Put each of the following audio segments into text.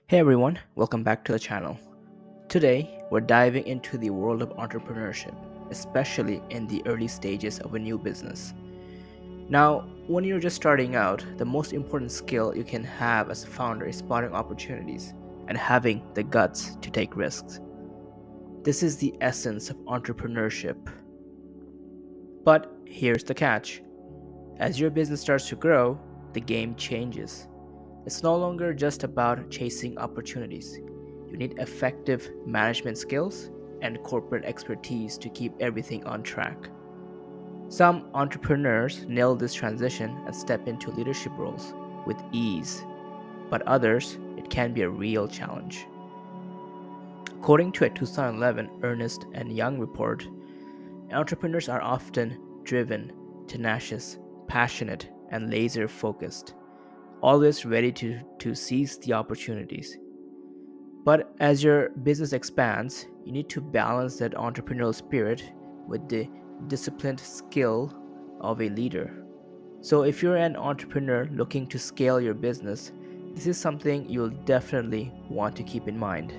Hey everyone, welcome back to the channel. Today, we're diving into the world of entrepreneurship, especially in the early stages of a new business. Now, when you're just starting out, the most important skill you can have as a founder is spotting opportunities and having the guts to take risks. This is the essence of entrepreneurship. But here's the catch: as your business starts to grow, the game changes. It's no longer just about chasing opportunities. You need effective management skills and corporate expertise to keep everything on track. Some entrepreneurs nail this transition and step into leadership roles with ease, but others, it can be a real challenge. According to a 2011 Ernst and Young report, entrepreneurs are often driven, tenacious, passionate, and laser focused, always ready to seize the opportunities. But as your business expands, you need to balance that entrepreneurial spirit with the disciplined skill of a leader. So, if you're an entrepreneur looking to scale your business, this is something you'll definitely want to keep in mind.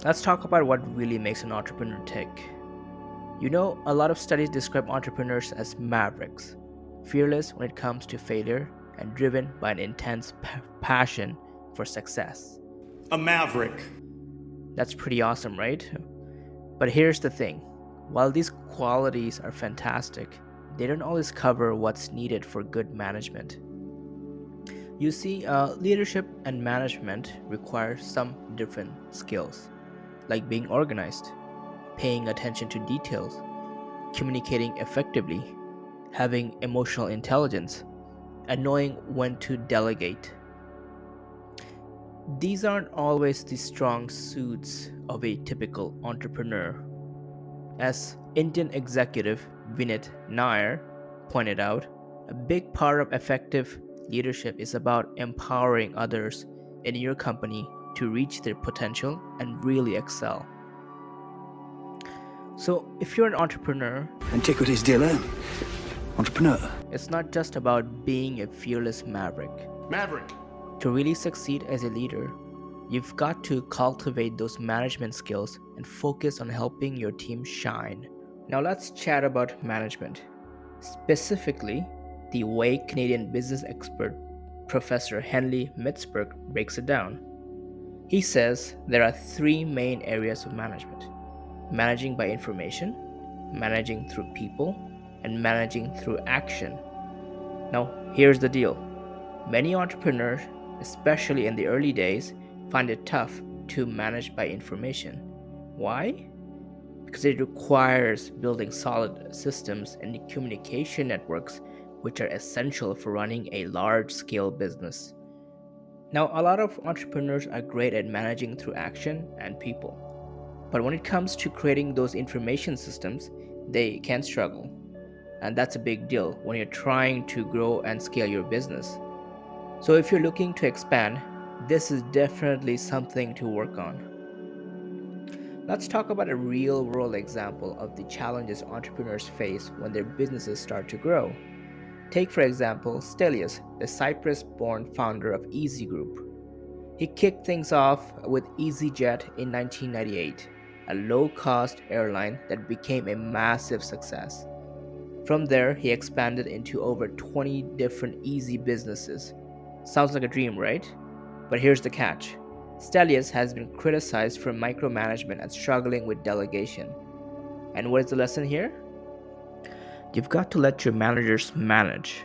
Let's talk about what really makes an entrepreneur tick. A lot of studies describe entrepreneurs as mavericks, fearless when it comes to failure and driven by an intense passion for success. A maverick. That's pretty awesome, right? But here's the thing: while these qualities are fantastic, they don't always cover what's needed for good management. You see, leadership and management require some different skills, like being organized, paying attention to details, communicating effectively, having emotional intelligence, and knowing when to delegate. These aren't always the strong suits of a typical entrepreneur. As Indian executive Vinit Nair pointed out, a big part of effective leadership is about empowering others in your company to reach their potential and really excel. So, if you're an entrepreneur, Antiquities dealer, entrepreneur. it's not just about being a fearless maverick. Maverick. To really succeed as a leader, you've got to cultivate those management skills and focus on helping your team shine. Now, let's chat about management, specifically the way Canadian business expert Professor Henley Mitzberg breaks it down. He says there are three main areas of management: managing by information, managing through people, and managing through action. Now, here's the deal: many entrepreneurs, especially in the early days, find it tough to manage by information. Why? Because it requires building solid systems and communication networks, which are essential for running a large scale business. Now, a lot of entrepreneurs are great at managing through action and people, but when it comes to creating those information systems, they can struggle. And that's a big deal when you're trying to grow and scale your business. So, if you're looking to expand, this is definitely something to work on. Let's talk about a real world example of the challenges entrepreneurs face when their businesses start to grow. Take, for example, Stelios, the Cyprus born founder of easyGroup. He kicked things off with EasyJet in 1998, a low cost airline that became a massive success. From there, he expanded into over 20 different easy businesses. Sounds like a dream, right? But here's the catch: Stelios has been criticized for micromanagement and struggling with delegation. And what is the lesson here? You've got to let your managers manage.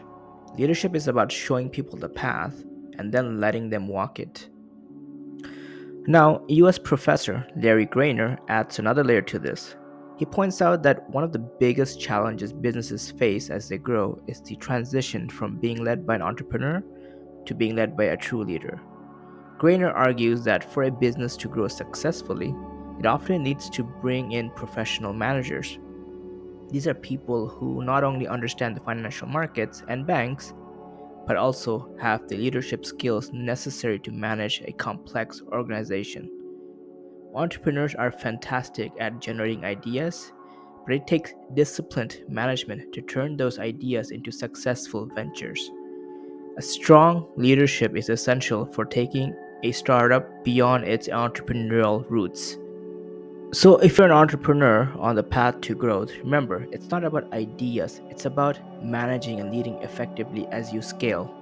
Leadership is about showing people the path and then letting them walk it. Now, US professor Larry Grainer adds another layer to this. He points out that one of the biggest challenges businesses face as they grow is the transition from being led by an entrepreneur to being led by a true leader. Grainer argues that for a business to grow successfully, it often needs to bring in professional managers. These are people who not only understand the financial markets and banks, but also have the leadership skills necessary to manage a complex organization. Entrepreneurs are fantastic at generating ideas, but it takes disciplined management to turn those ideas into successful ventures. A strong leadership is essential for taking a startup beyond its entrepreneurial roots. So, if you're an entrepreneur on the path to growth, remember it's not about ideas, it's about managing and leading effectively as you scale.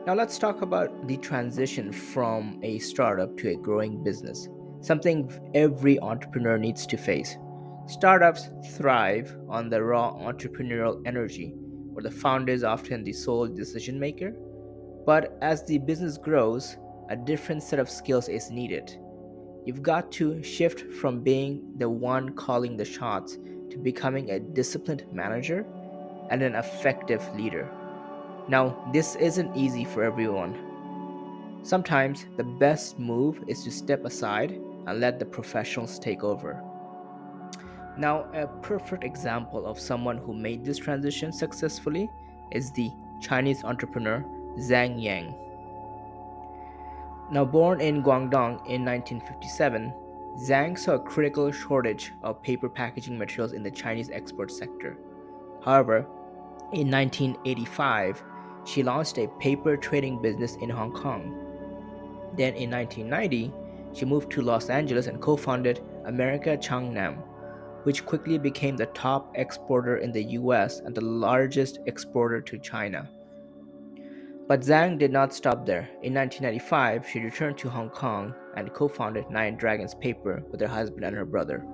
Now, let's talk about the transition from a startup to a growing business, something every entrepreneur needs to face. Startups thrive on the raw entrepreneurial energy, where the founder is often the sole decision maker. But as the business grows, a different set of skills is needed. You've got to shift from being the one calling the shots to becoming a disciplined manager and an effective leader. Now, this isn't easy for everyone. Sometimes the best move is to step aside and let the professionals take over. Now, a perfect example of someone who made this transition successfully is the Chinese entrepreneur Zhang Yang. Now, born in Guangdong in 1957, Zhang saw a critical shortage of paper packaging materials in the Chinese export sector. However, in 1985, she launched a paper trading business in Hong Kong. Then in 1990, she moved to Los Angeles and co founded America Changnam, which quickly became the top exporter in the US and the largest exporter to China. But Zhang did not stop there. In 1995, she returned to Hong Kong and co founded Nine Dragons Paper with her husband and her brother.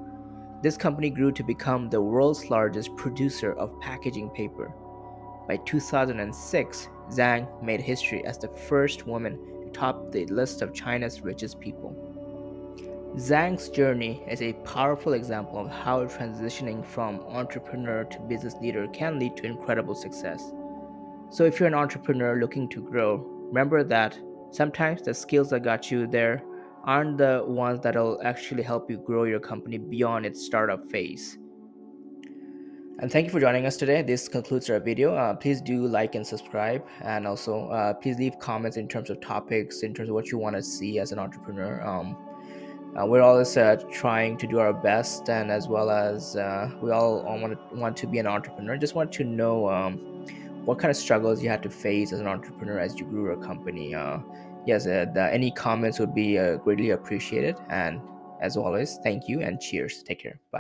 This company grew to become the world's largest producer of packaging paper. By 2006, Zhang made history as the first woman to top the list of China's richest people. Zhang's journey is a powerful example of how transitioning from entrepreneur to business leader can lead to incredible success. So, if you're an entrepreneur looking to grow, remember that sometimes the skills that got you there aren't the ones that'll actually help you grow your company beyond its startup phase. And thank you for joining us today. This concludes our video. Please do like and subscribe, and also please leave comments in terms of topics, in terms of what you want to see as an entrepreneur. We're always trying to do our best, and as well as we all want to be an entrepreneur. Just want to know what kind of struggles you had to face as an entrepreneur as you grew your company. Yes, any comments would be greatly appreciated. And as always, thank you and cheers. Take care. Bye.